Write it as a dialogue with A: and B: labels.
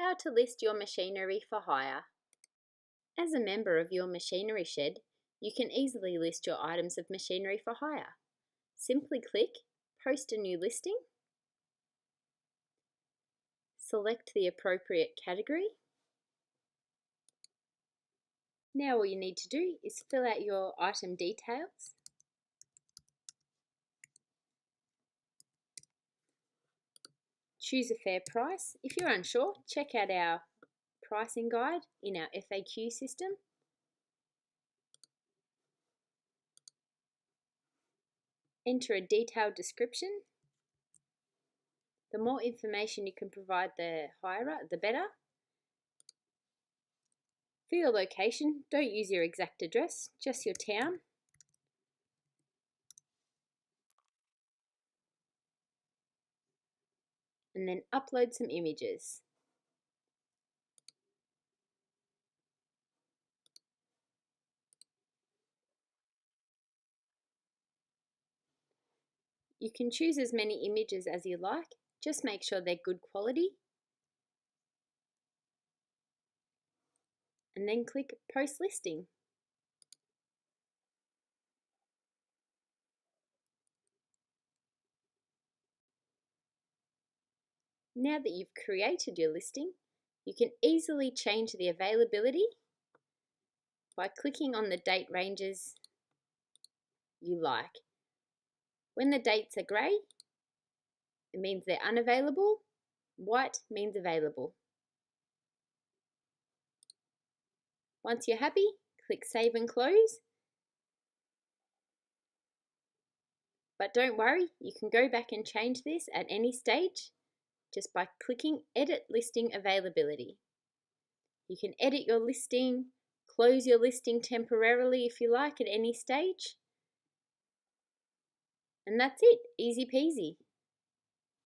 A: How to list your machinery for hire. As a member of your machinery shed, you can easily list your items of machinery for hire. Simply click Post a new listing, select the appropriate category. Now all you need to do is fill out your item details. Choose a fair price. If you're unsure, check out our pricing guide in our FAQ system. Enter a detailed description. The more information you can provide the hirer, the better. For your location, don't use your exact address, just your town. And then upload some images. You can choose as many images as you like, just make sure they're good quality. And then click Post Listing. Now that you've created your listing, you can easily change the availability by clicking on the date ranges you like. When the dates are grey, it means they're unavailable. White means available. Once you're happy, click Save and Close. But don't worry, you can go back and change this at any stage just by clicking Edit Listing Availability. You can edit your listing, close your listing temporarily if you like at any stage. And that's it, easy peasy.